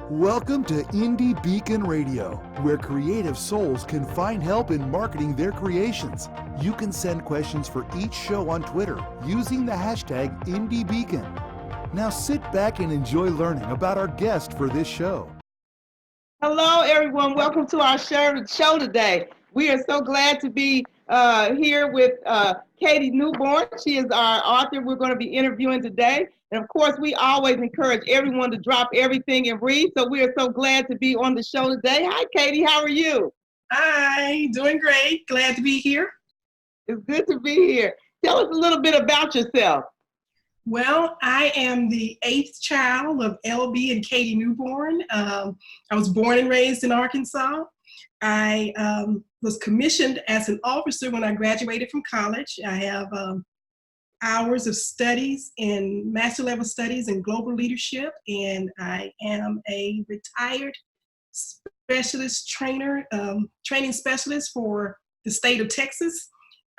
Welcome to Indie Beacon Radio, where creative souls can find help in marketing their creations. You can send questions for each show on Twitter using the hashtag IndieBeacon. Now sit back and enjoy learning about our guest for this show. Hello, everyone. Welcome to our show today. We are so glad to be here with Katie Newborn. She is our author we're going to be interviewing today. And of course, we always encourage everyone to drop everything and read. So we are so glad to be on the show today. Hi, Katie. How are you? Hi, doing great. Glad to be here. It's good to be here. Tell us a little bit about yourself. Well, I am the 8th child of LB and Katie Newborn. I was born and raised in Arkansas. I was commissioned as an officer when I graduated from college. I have hours of studies in master level studies in global leadership, and I am a retired specialist trainer, training specialist for the state of Texas.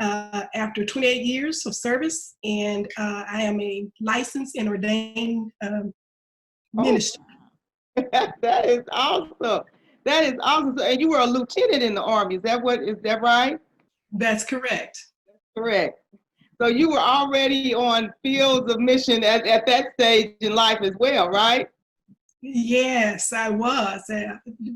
After 28 years of service, and I am a licensed and ordained minister. That is awesome. That is awesome. And you were a lieutenant in the Army. Is that right? That's correct. Correct. So you were already on fields of mission at that stage in life as well, right? Yes, I was.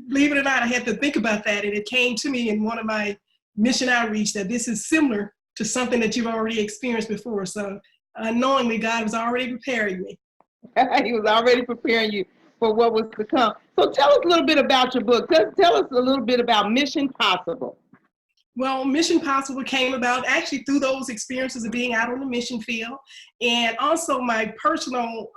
Believe it or not, I had to think about that, and it came to me in one of my mission outreach that this is similar to something that you've already experienced before. So unknowingly, God was already preparing me. He was already preparing you for what was to come. So tell us a little bit about your book. Tell us a little bit about Mission Possible. Well, Mission Possible came about actually through those experiences of being out on the mission field, and also my personal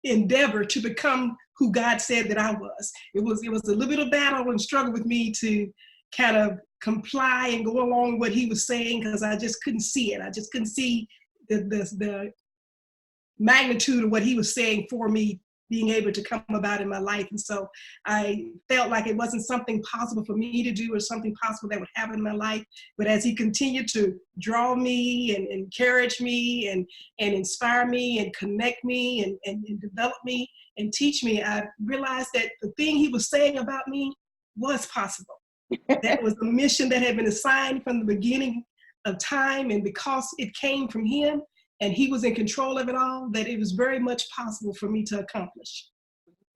endeavor to become who God said that I was. It was a little bit of battle and struggle with me to kind of comply and go along with what he was saying, because I just couldn't see it. I just couldn't see the magnitude of what he was saying for me being able to come about in my life. And so I felt like it wasn't something possible for me to do or something possible that would happen in my life. But as he continued to draw me and encourage me and inspire me and connect me and develop me and teach me, I realized that the thing he was saying about me was possible. That was a mission that had been assigned from the beginning of time, and because it came from him and he was in control of it all, that it was very much possible for me to accomplish.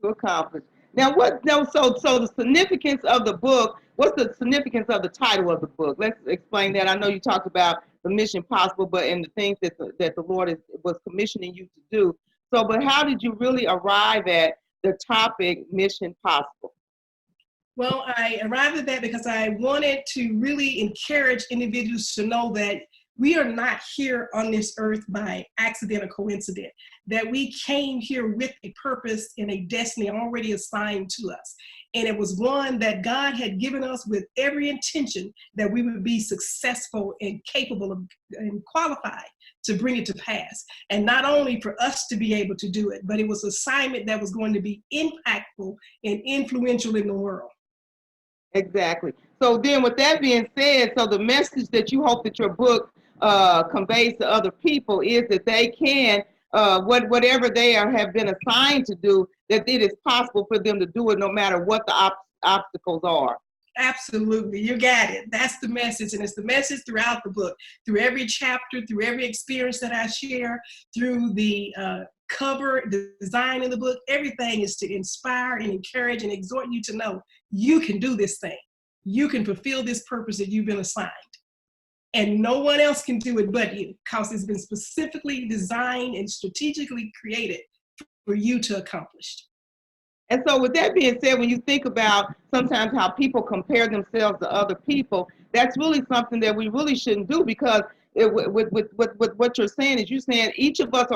Now, so the significance of the book, what's the significance of the title of the book? Let's explain that. I know you talked about the mission possible, but in the things that the Lord was commissioning you to do. So, but how did you really arrive at the topic Mission Possible? Well, I arrived at that because I wanted to really encourage individuals to know that we are not here on this earth by accident or coincidence, that we came here with a purpose and a destiny already assigned to us. And it was one that God had given us with every intention that we would be successful and capable of and qualified to bring it to pass. And not only for us to be able to do it, but it was an assignment that was going to be impactful and influential in the world. Exactly. So then with that being said, so the message that you hope that your book conveys to other people is that they can, whatever they have been assigned to do, that it is possible for them to do it no matter what the obstacles are. Absolutely. You got it. That's the message. And it's the message throughout the book, through every chapter, through every experience that I share, through the cover, the design in the book. Everything is to inspire and encourage and exhort you to know you can do this thing. You can fulfill this purpose that you've been assigned. And no one else can do it but you, because it's been specifically designed and strategically created for you to accomplish. And so with that being said, when you think about sometimes how people compare themselves to other people, that's really something that we really shouldn't do, because with what you're saying is you're saying each of us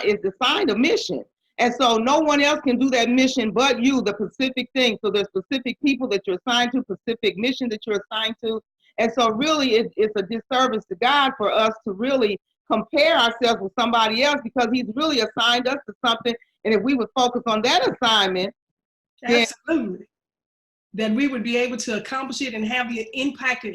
is assigned a mission. And so no one else can do that mission but you, the specific thing. So there's specific people that you're assigned to, specific mission that you're assigned to. And so really it's a disservice to God for us to really compare ourselves with somebody else, because he's really assigned us to something. And if we would focus on that assignment, absolutely, then we would be able to accomplish it and have the impact and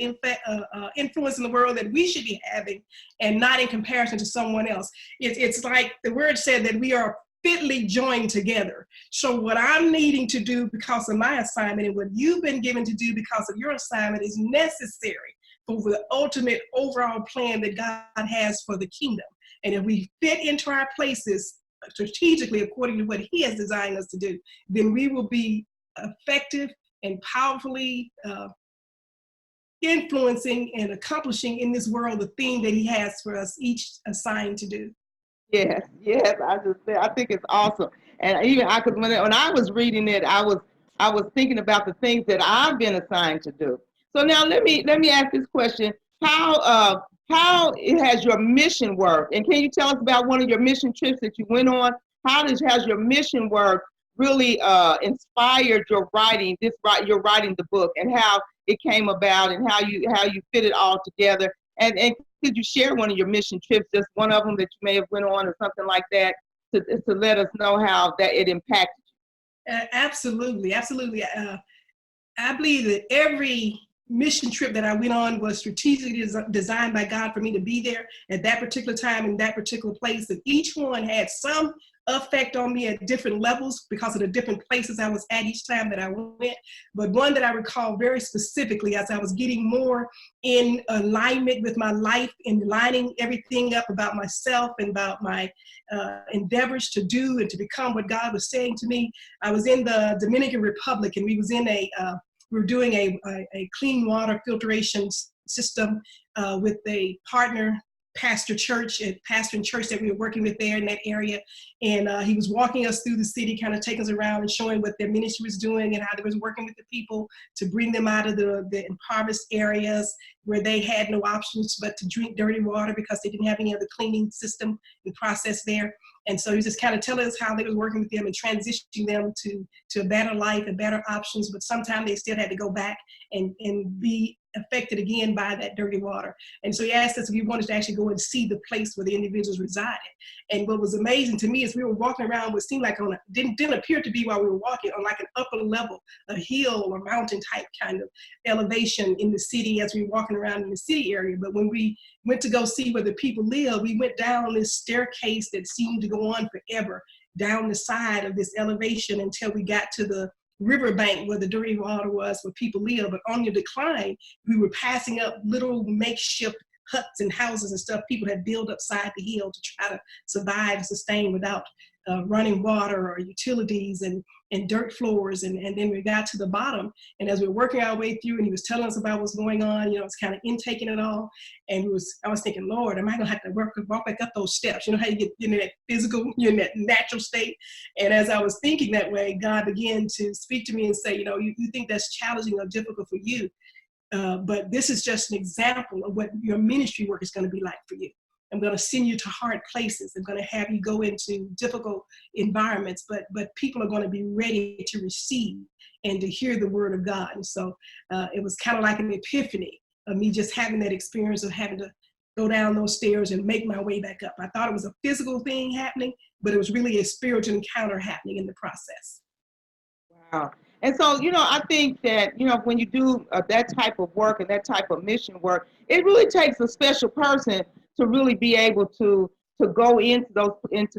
influence in the world that we should be having, and not in comparison to someone else. It's like the word said that we are fitly joined together. So what I'm needing to do because of my assignment and what you've been given to do because of your assignment is necessary for the ultimate overall plan that God has for the kingdom. And if we fit into our places strategically according to what He has designed us to do, then we will be effective and powerfully influencing and accomplishing in this world the thing that He has for us each assigned to do. Yes, yes, I think it's awesome. And even I could, when I was reading it, I was thinking about the things that I've been assigned to do. So now let me ask this question: how it has your mission worked? And can you tell us about one of your mission trips that you went on? Has your mission work really inspired your writing? You're writing the book, and how it came about, and how you fit it all together. And could you share one of your mission trips, just one of them that you may have went on or something like that, to let us know how that it impacted you? Absolutely, absolutely. I believe that every mission trip that I went on was strategically designed by God for me to be there at that particular time in that particular place. And each one had some effect on me at different levels because of the different places I was at each time that I went. But one that I recall very specifically as I was getting more in alignment with my life and lining everything up about myself and about my endeavors to do and to become what God was saying to me. I was in the Dominican Republic, and we were doing a clean water filtration system with a partner pastor and church that we were working with there in that area. And he was walking us through the city, kind of taking us around and showing what their ministry was doing and how they was working with the people to bring them out of the impoverished areas where they had no options but to drink dirty water because they didn't have any other cleaning system and process there. And so he was just kind of telling us how they was working with them and transitioning them to a better life and better options, but sometimes they still had to go back and be affected again by that dirty water. And so he asked us if we wanted to actually go and see the place where the individuals resided. And what was amazing to me is we were walking around what seemed like didn't appear to be while we were walking on like an upper level, a hill or mountain type kind of elevation in the city as we were walking around in the city area. But when we went to go see where the people live, we went down this staircase that seemed to go on forever down the side of this elevation until we got to the riverbank where the dirty water was, where people live. But on your decline, we were passing up little makeshift huts and houses and stuff people had built upside the hill to try to survive and sustain without running water or utilities and dirt floors. And then we got to the bottom, and as we were working our way through and he was telling us about what's going on, you know, it's kind of intaking it all. And I was thinking, Lord, am I gonna have to walk back up those steps? You know how you get in that physical, you're in that natural state. And as I was thinking that way, God began to speak to me and say, you know, you think that's challenging or difficult for you, but this is just an example of what your ministry work is going to be like for you. I'm going to send you to hard places. I'm going to have you go into difficult environments, but people are going to be ready to receive and to hear the word of God. And so it was kind of like an epiphany of me just having that experience of having to go down those stairs and make my way back up. I thought it was a physical thing happening, but it was really a spiritual encounter happening in the process. Wow. And so, you know, I think that, you know, when you do that type of work and that type of mission work, it really takes a special person to really be able to go into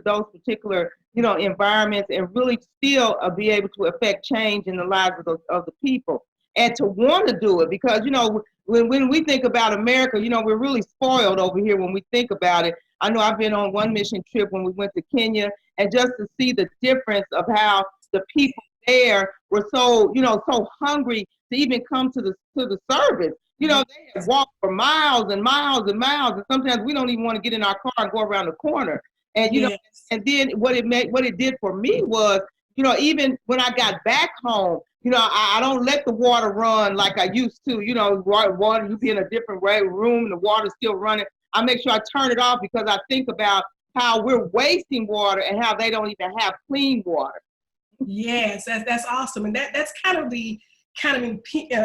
those particular, you know, environments and really still be able to affect change in the lives of the people, and to want to do it. Because, you know, when we think about America, you know, we're really spoiled over here when we think about it. I know I've been on one mission trip when we went to Kenya, and just to see the difference of how the people there were so, you know, so hungry to even come to the service. You know, they have walked for miles and miles and miles, and sometimes we don't even want to get in our car and go around the corner. And, you know, and then what it did for me was, you know, even when I got back home, you know, I don't let the water run like I used to. You know, water, you be in a different room, the water's still running. I make sure I turn it off because I think about how we're wasting water and how they don't even have clean water. Yes, that's awesome. And that's kind of the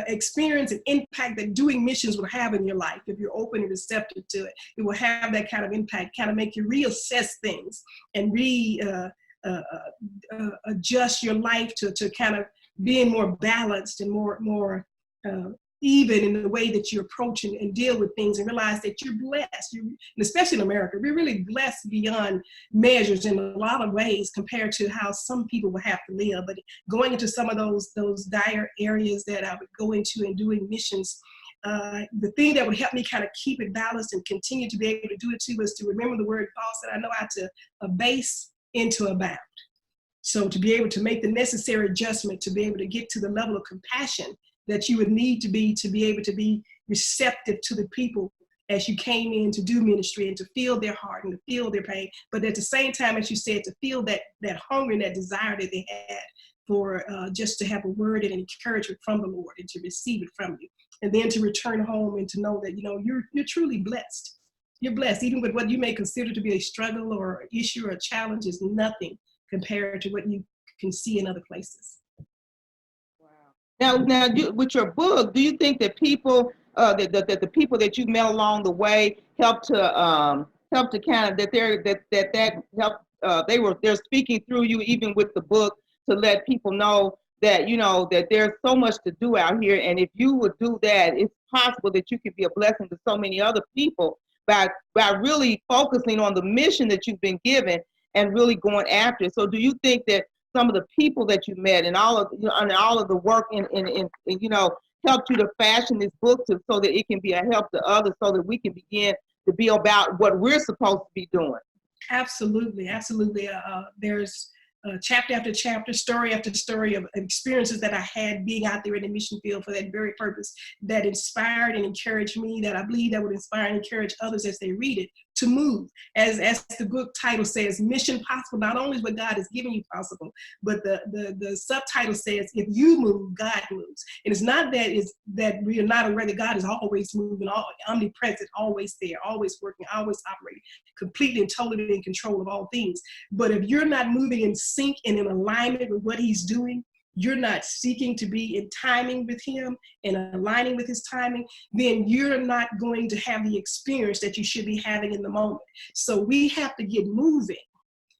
experience and impact that doing missions will have in your life. If you're open and receptive to it, it will have that kind of impact, kind of make you reassess things and adjust your life to kind of being more balanced and more even in the way that you approach and deal with things, and realize that you're blessed. And especially in America, we're really blessed beyond measures in a lot of ways compared to how some people will have to live. But going into some of those dire areas that I would go into and doing missions, the thing that would help me kind of keep it balanced and continue to be able to do it too was to remember the word Paul said, I know how to abase into abound. So to be able to make the necessary adjustment, to be able to get to the level of compassion that you would need to be able to be receptive to the people as you came in to do ministry, and to feel their heart and to feel their pain. But at the same time, as you said, to feel that hunger and that desire that they had for just to have a word and an encouragement from the Lord and to receive it from you. And then to return home and to know that, you're truly blessed. You're blessed, even with what you may consider to be a struggle or an issue or a challenge is nothing compared to what you can see in other places. Now, with your book, do you think that people, that the people that you met along the way help to kind of they're speaking through you, even with the book, to let people know that that there's so much to do out here, and if you would do that, it's possible that you could be a blessing to so many other people by really focusing on the mission that you've been given and really going after it. So, do you think that some of the people that you met and all of the work in helped you to fashion this book so that it can be a help to others, so that we can begin to be about what we're supposed to be doing? Absolutely. There's chapter after chapter, story after story of experiences that I had being out there in the mission field for that very purpose, that inspired and encouraged me, that I believe that would inspire and encourage others as they read it to move. As the book title says, Mission Possible. Not only is what God has given you possible, but the subtitle says, if you move, God moves. And it's not that we are not aware that God is always moving, omnipresent, always there, always working, always operating, completely and totally in control of all things. But if you're not moving in sync and in alignment with what he's doing, you're not seeking to be in timing with him and aligning with his timing, then you're not going to have the experience that you should be having in the moment. So we have to get moving.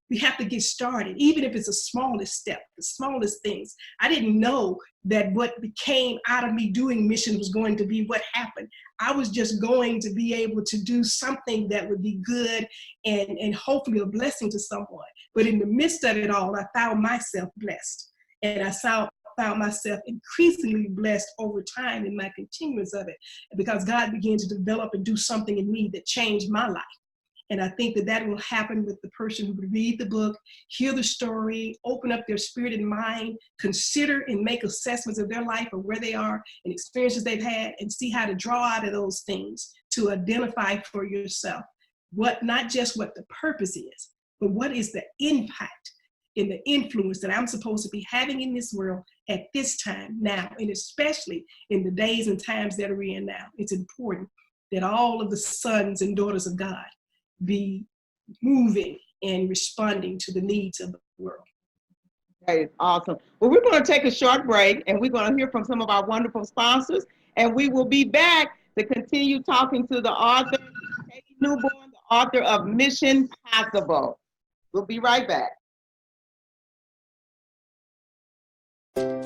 We have to get started, even if it's the smallest step, the smallest things. I didn't know that what came out of me doing mission was going to be what happened. I was just going to be able to do something that would be good and hopefully a blessing to someone. But in the midst of it all, I found myself blessed. And I found myself increasingly blessed over time in my continuance of it, because God began to develop and do something in me that changed my life. And I think that will happen with the person who would read the book, hear the story, open up their spirit and mind, consider and make assessments of their life or where they are and experiences they've had, and see how to draw out of those things to identify for yourself not just what the purpose is, but what is the impact and the influence that I'm supposed to be having in this world at this time now, and especially in the days and times that we're in now. It's important that all of the sons and daughters of God be moving and responding to the needs of the world. That is awesome. Well, we're going to take a short break, and we're going to hear from some of our wonderful sponsors, and we will be back to continue talking to the author, Katie Newborn, the author of Mission Possible. We'll be right back.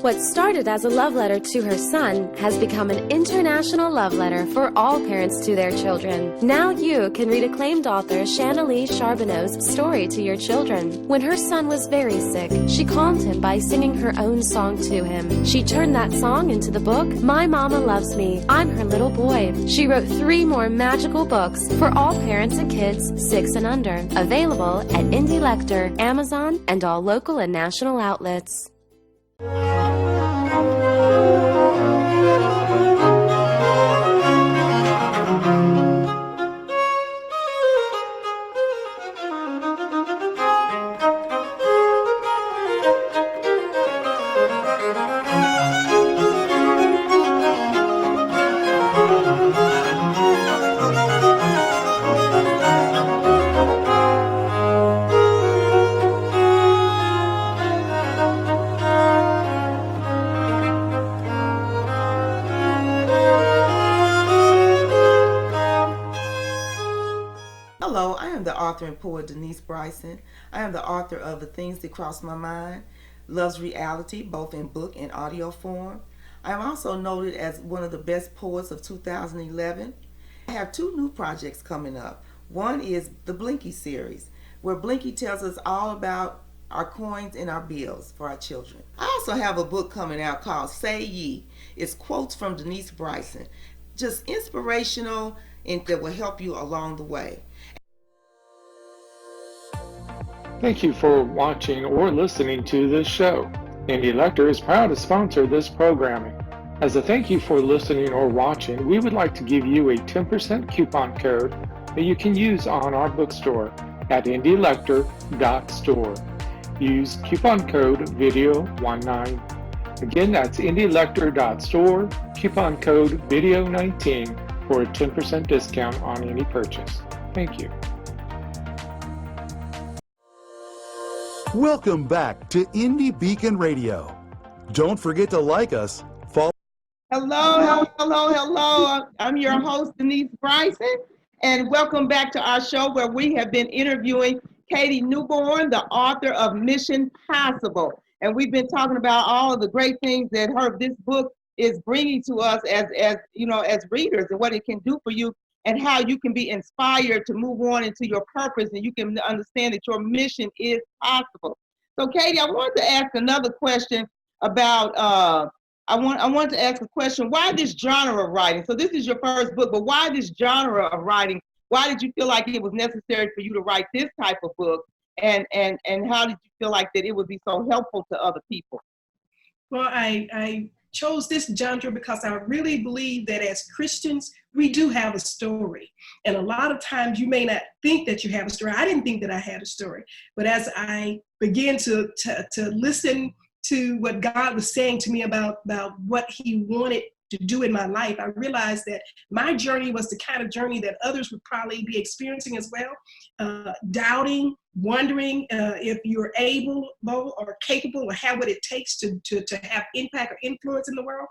What started as a love letter to her son has become an international love letter for all parents to their children. Now you can read acclaimed author Shanalee Charbonneau's story to your children. When her son was very sick, she calmed him by singing her own song to him. She turned that song into the book, My Mama Loves Me, I'm Her Little Boy. She wrote 3 more magical books for all parents and kids 6 and under. Available at Indie Lecter, Amazon, and all local and national outlets. Hello, I am the author and poet Denise Bryson. I am the author of The Things That Cross My Mind, Love's Reality, both in book and audio form. I am also noted as one of the best poets of 2011. I have two new projects coming up. One is the Blinky series, where Blinky tells us all about our coins and our bills for our children. I also have a book coming out called Say Ye. It's quotes from Denise Bryson, just inspirational and that will help you along the way. Thank you for watching or listening to this show. Indy Lecter is proud to sponsor this programming. As a thank you for listening or watching, we would like to give you a 10% coupon code that you can use on our bookstore at indylecter.store. Use coupon code video19. Again, that's indylecter.store, coupon code video19 for a 10% discount on any purchase. Thank you. Welcome back to Indie Beacon Radio. Don't forget to like us, follow. Hello. I'm your host, Denise Bryson, and welcome back to our show where we have been interviewing Katie Newborn, the author of Mission Possible. And we've been talking about all of the great things that this book is bringing to us as readers, and what it can do for you, and how you can be inspired to move on into your purpose, and you can understand that your mission is possible. So Katie, I wanted to ask another question about, I want to ask a question, why this genre of writing? So this is your first book, but why this genre of writing? Why did you feel like it was necessary for you to write this type of book? And how did you feel like that it would be so helpful to other people? Well, I chose this genre because I really believe that as Christians, we do have a story. And a lot of times you may not think that you have a story. I didn't think that I had a story. But as I began to listen to what God was saying to me about what he wanted to do in my life, I realized that my journey was the kind of journey that others would probably be experiencing as well, doubting, wondering if you're able or capable or have what it takes to have impact or influence in the world.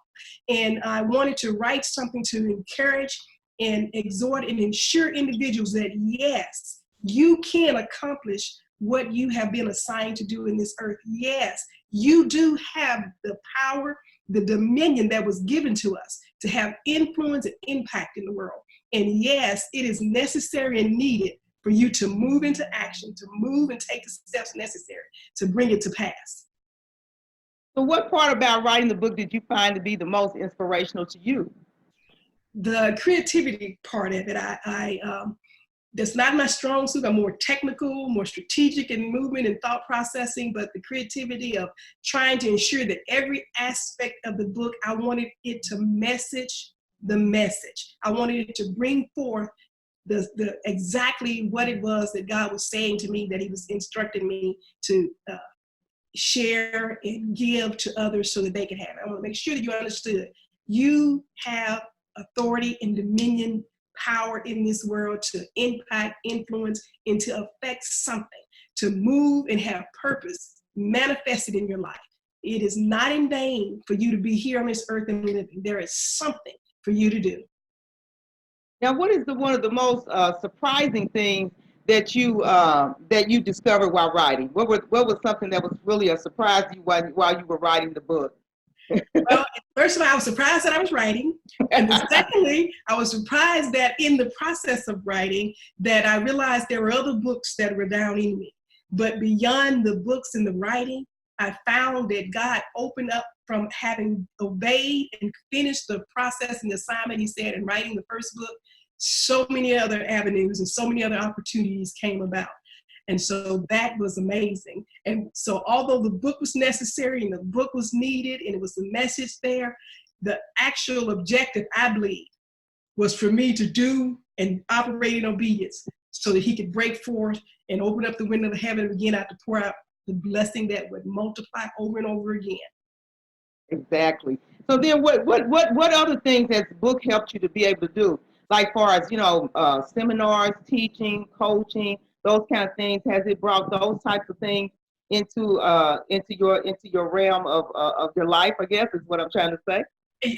And I wanted to write something to encourage and exhort and ensure individuals that yes, you can accomplish what you have been assigned to do in this earth. Yes, you do have the power, the dominion that was given to us to have influence and impact in the world. And yes, it is necessary and needed for you to move into action, to move and take the steps necessary to bring it to pass. So what part about writing the book did you find to be the most inspirational to you? The creativity part of it, that's not my strong suit. I'm more technical, more strategic in movement and thought processing, but the creativity of trying to ensure that every aspect of the book, I wanted it to message the message. I wanted it to bring forth the exactly what it was that God was saying to me, that he was instructing me to share and give to others so that they can have it. I want to make sure that you understood you have authority and dominion, power in this world to impact, influence, and to affect something, to move and have purpose manifested in your life. It is not in vain for you to be here on this earth and living. There is something for you to do. Now, what is one of the most surprising things that you discovered while writing? What was something that was really a surprise to you while you were writing the book? Well, first of all, I was surprised that I was writing. And secondly, I was surprised that in the process of writing, that I realized there were other books that were down in me. But beyond the books and the writing, I found that God opened up from having obeyed and finished the process and the assignment he said in writing the first book. So many other avenues and so many other opportunities came about. And so that was amazing. And so although the book was necessary and the book was needed and it was the message there, the actual objective, I believe, was for me to do and operate in obedience so that he could break forth and open up the window of heaven and begin out to pour out the blessing that would multiply over and over again. Exactly. So then what other things has the book helped you to be able to do? Like far as, seminars, teaching, coaching, those kind of things, has it brought those types of things into your realm of your life, I guess is what I'm trying to say?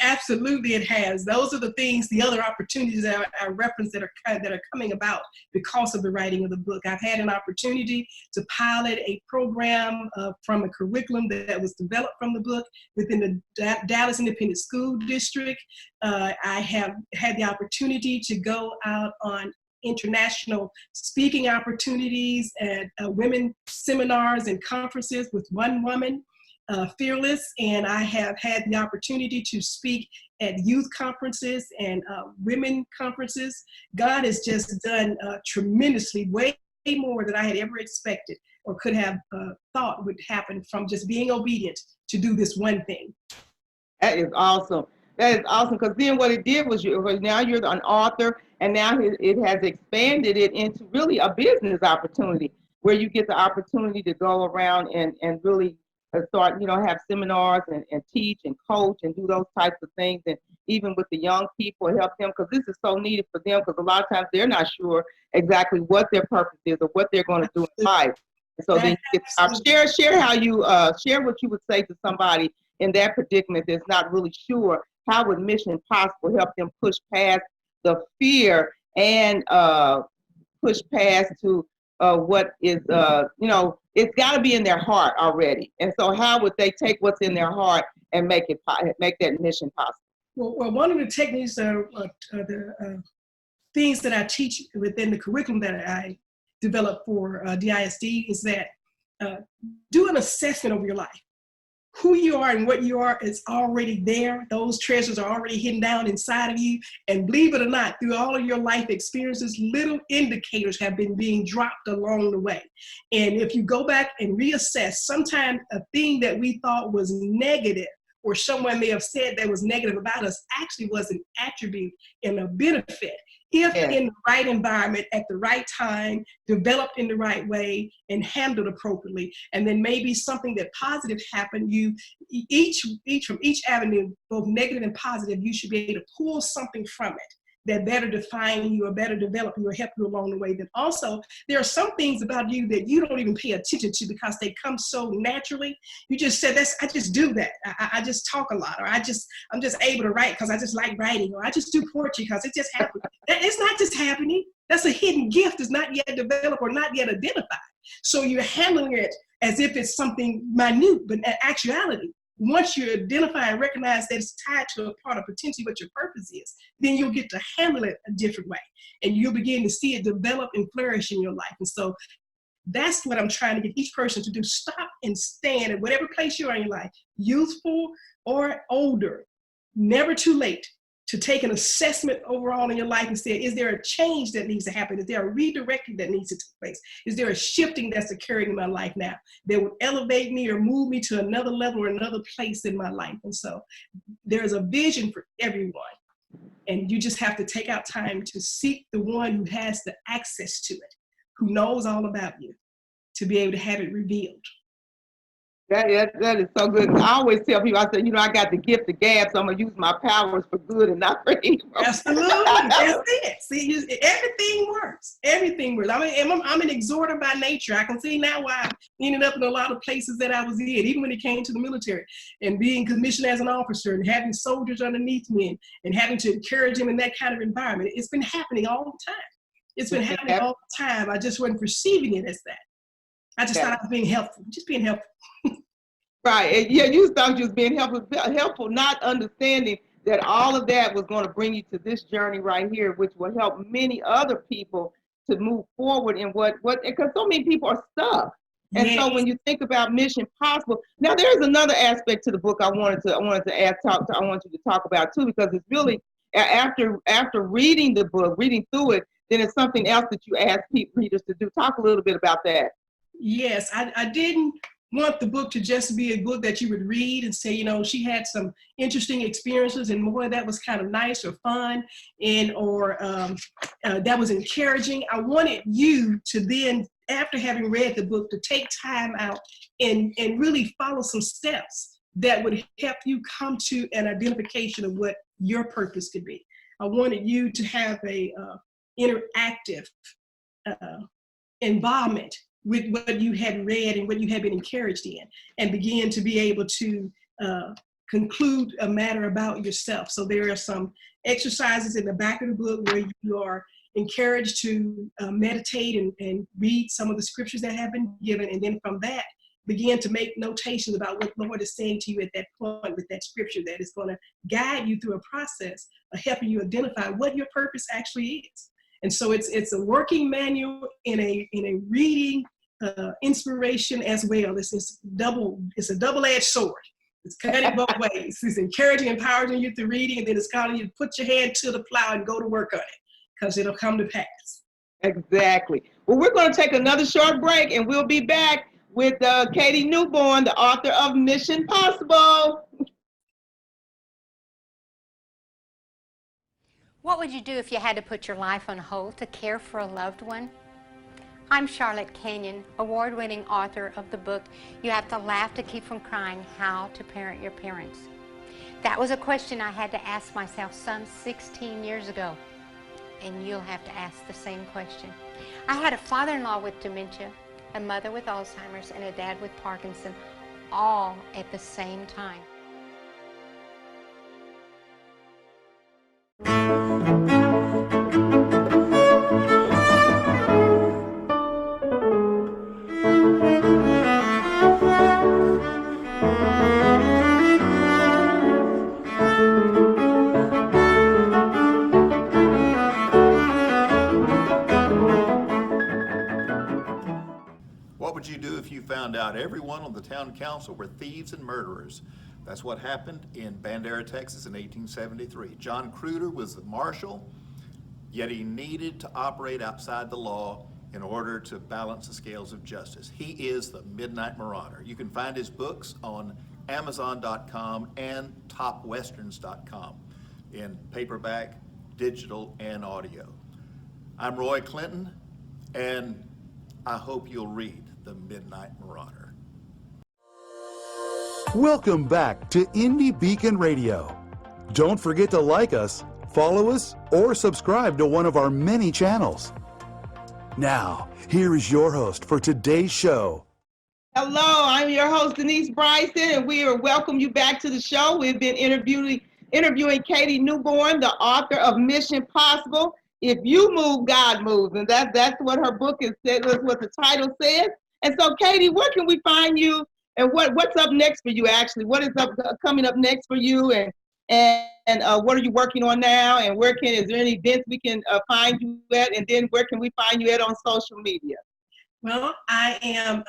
Absolutely, it has. Those are the things, the other opportunities that I referenced that are coming about because of the writing of the book. I've had an opportunity to pilot a program from a curriculum that was developed from the book within the Dallas Independent School District. I have had the opportunity to go out on international speaking opportunities at women seminars and conferences with one woman. Fearless, and I have had the opportunity to speak at youth conferences and women conferences. God has just done tremendously, way more than I had ever expected or could have thought would happen from just being obedient to do this one thing. That is awesome. That is awesome, because then what it did was now you're an author, and now it has expanded it into really a business opportunity where you get the opportunity to go around and really start, have seminars and teach and coach and do those types of things. And even with the young people, help them, because this is so needed for them, because a lot of times they're not sure exactly what their purpose is or what they're going to do in life. And so then you get, share how you share what you would say to somebody in that predicament that's not really sure. How would Mission Possible help them push past the fear and push past to what is, it's got to be in their heart already. And so how would they take what's in their heart and make that mission possible? Well, one of the techniques, the things that I teach within the curriculum that I developed for DISD is that do an assessment of your life. Who you are and what you are is already there. Those treasures are already hidden down inside of you. And believe it or not, through all of your life experiences, little indicators have been being dropped along the way. And if you go back and reassess, sometimes a thing that we thought was negative or someone may have said that was negative about us actually was an attribute and a benefit. If in the right environment, at the right time, developed in the right way, and handled appropriately, and then maybe something that positive happened, from each avenue, both negative and positive, you should be able to pull something from it that better define you or better develop you or help you along the way. Then also, there are some things about you that you don't even pay attention to because they come so naturally. You just said, I just do that. I just talk a lot, or I'm just able to write because I just like writing, or I just do poetry because it just happens. It's not just happening. That's a hidden gift that's not yet developed or not yet identified. So you're handling it as if it's something minute, but in actuality, once you identify and recognize that it's tied to a part of potentially what your purpose is, then you'll get to handle it a different way. And you'll begin to see it develop and flourish in your life. And so that's what I'm trying to get each person to do. Stop and stand at whatever place you are in your life, youthful or older, never too late, to take an assessment overall in your life and say, is there a change that needs to happen? Is there a redirecting that needs to take place? Is there a shifting that's occurring in my life now that would elevate me or move me to another level or another place in my life? And so there's a vision for everyone. And you just have to take out time to seek the one who has the access to it, who knows all about you, to be able to have it revealed. That is so good. I always tell people, I say, I got the gift of gab, so I'm going to use my powers for good and not for evil. Absolutely. That's it. See, everything works. Everything works. I'm an exhorter by nature. I can see now why I ended up in a lot of places that I was in, even when it came to the military and being commissioned as an officer and having soldiers underneath me and having to encourage them in that kind of environment. It's been happening all the time. It's been happening all the time. I just wasn't perceiving it as that. I just thought I was being helpful, just being helpful. Right. Yeah, you thought you was being helpful, not understanding that all of that was going to bring you to this journey right here, which will help many other people to move forward in because so many people are stuck. And so when you think about Mission Possible, now there's another aspect to the book I want you to talk about too, because it's really after reading the book, reading through it, then it's something else that you ask readers to do. Talk a little bit about that. Yes, I didn't want the book to just be a book that you would read and say, she had some interesting experiences and more that was kind of nice or fun or that was encouraging. I wanted you to then, after having read the book, to take time out and really follow some steps that would help you come to an identification of what your purpose could be. I wanted you to have a interactive involvement with what you had read and what you had been encouraged in, and begin to be able to conclude a matter about yourself. So there are some exercises in the back of the book where you are encouraged to meditate and read some of the scriptures that have been given, and then from that, begin to make notations about what the Lord is saying to you at that point with that scripture that is going to guide you through a process of helping you identify what your purpose actually is. And so it's a working manual in a reading inspiration as well. It's a double-edged sword. It's cutting both ways. It's encouraging, empowering you through reading, and then it's calling you to put your hand to the plow and go to work on it, because it'll come to pass. Exactly. Well, we're going to take another short break, and we'll be back with Katie Newborn, the author of Mission Possible. What would you do if you had to put your life on hold to care for a loved one? I'm Charlotte Kenyon, award-winning author of the book, You Have to Laugh to Keep from Crying, How to Parent Your Parents. That was a question I had to ask myself some 16 years ago, and you'll have to ask the same question. I had a father-in-law with dementia, a mother with Alzheimer's, and a dad with Parkinson, all at the same time. What would you do if you found out everyone on the town council were thieves and murderers? That's what happened in Bandera, Texas in 1873. John Cruder was the marshal, yet he needed to operate outside the law in order to balance the scales of justice. He is the Midnight Marauder. You can find his books on Amazon.com and TopWesterns.com in paperback, digital, and audio. I'm Roy Clinton, and I hope you'll read The Midnight Marauder. Welcome back to Indie Beacon Radio. Don't forget to like us, follow us, or subscribe to one of our many channels. Now, here is your host for today's show. Hello, I'm your host, Denise Bryson, and we welcome you back to the show. We've been interviewing Katie Newborn, the author of Mission Possible. If you move, God moves, and that's what her book is. That's what the title says. And so, Katie, where can we find you, and what's up next for you? Actually, what is coming up next for you, and what are you working on now? And is there any events we can find you at? And then where can we find you at on social media? Well, I am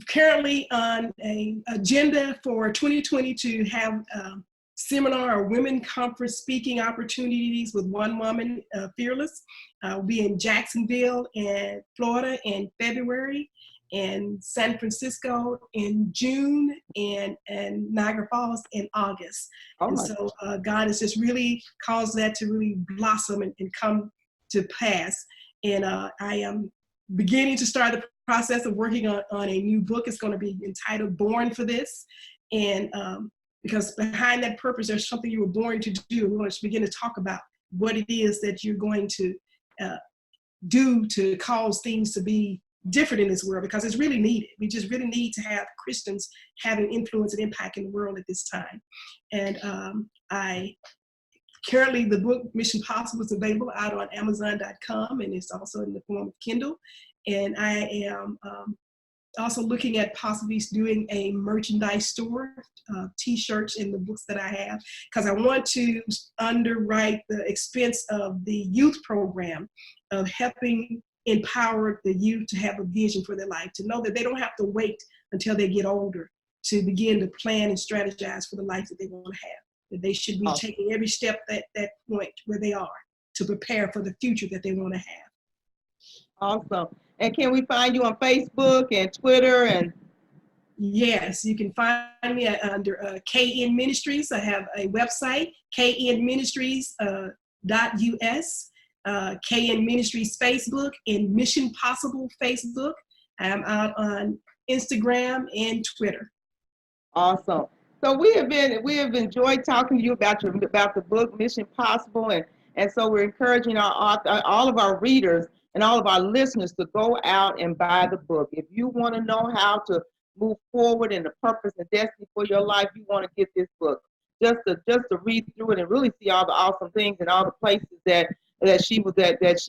currently on an agenda for 2020 to have seminar or women conference speaking opportunities with One Woman Fearless. I'll be in Jacksonville and Florida in February, and San Francisco in June, and Niagara Falls in August. Oh, and so God has just really caused that to really blossom and come to pass. And I am beginning to start the process of working on a new book. It's going to be entitled Born for This. And because behind that purpose, there's something you were born to do. We want to begin to talk about what it is that you're going to do to cause things to be different in this world, because it's really needed. We just really need to have Christians having influence and impact in the world at this time. And currently the book Mission Possible is available out on Amazon.com, and it's also in the form of Kindle. And I am also looking at possibly doing a merchandise store, t-shirts and the books that I have, because I want to underwrite the expense of the youth program of helping empower the youth to have a vision for their life, to know that they don't have to wait until they get older to begin to plan and strategize for the life that they want to have. That they should be taking every step at that point where they are to prepare for the future that they want to have. Awesome. And can we find you on Facebook and Twitter? And yes, you can find me under KN Ministries. I have a website, knministries.us. KN Ministries Facebook and Mission Possible Facebook. I'm out on Instagram and Twitter. Awesome. So we have enjoyed talking to you about the book Mission Possible, and so we're encouraging all of our readers and all of our listeners to go out and buy the book. If you want to know how to move forward in the purpose and destiny for your life, you want to get this book. Just to read through it and really see all the awesome things and all the places that she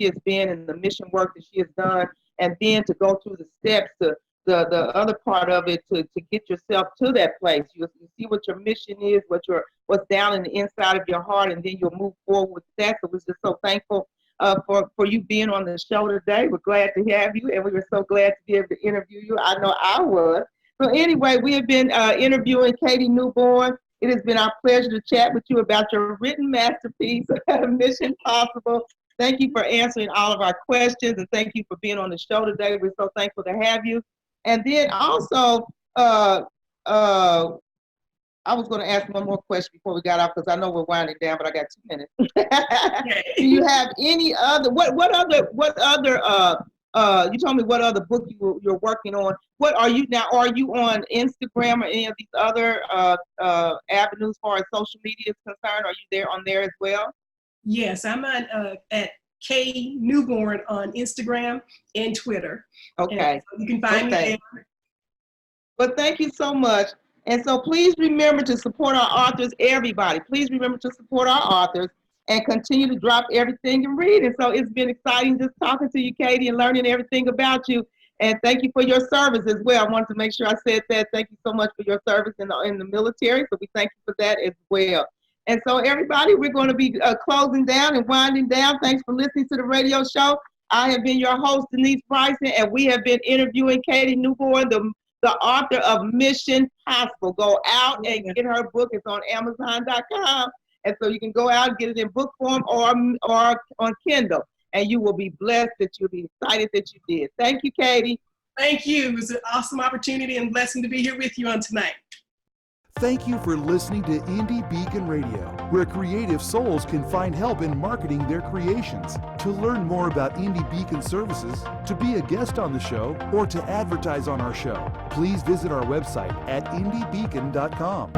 has been and the mission work that she has done, and then to go through the steps to the other part of it to get yourself to that place. You see what your mission is, what's down in the inside of your heart, and then you'll move forward with that. So we're just so thankful for you being on the show today. We're glad to have you, and we were so glad to be able to interview you. I know I was. So anyway, we have been interviewing Katie Newborn. It has been our pleasure to chat with you about your written masterpiece, Mission Possible. Thank you for answering all of our questions, and thank you for being on the show today. We're so thankful to have you. And then also, I was going to ask one more question before we got off, because I know we're winding down, but I got 2 minutes. Do you have any other? What other? You told me what other book you're working on. What are you now? Are you on Instagram or any of these other avenues as far as social media is concerned? Are you there on there as well? Yes, I'm on at K Newborn on Instagram and Twitter. Okay. And so you can find me there. But thank you so much. And so please remember to support our authors, everybody. Please remember to support our authors and continue to drop everything and read. And so it's been exciting just talking to you, Katie, and learning everything about you. And thank you for your service as well. I wanted to make sure I said that. Thank you so much for your service in the military. So we thank you for that as well. And so everybody, we're going to be closing down and winding down. Thanks for listening to the radio show. I have been your host, Denise Bryson, and we have been interviewing Katie Newborn, the author of Mission Possible. Go out and get her book. It's on Amazon.com. And so you can go out and get it in book form or on Kindle. And you will be blessed that you'll be excited that you did. Thank you, Katie. Thank you. It was an awesome opportunity and blessing to be here with you on tonight. Thank you for listening to Indie Beacon Radio, where creative souls can find help in marketing their creations. To learn more about Indie Beacon services, to be a guest on the show, or to advertise on our show, please visit our website at indiebeacon.com.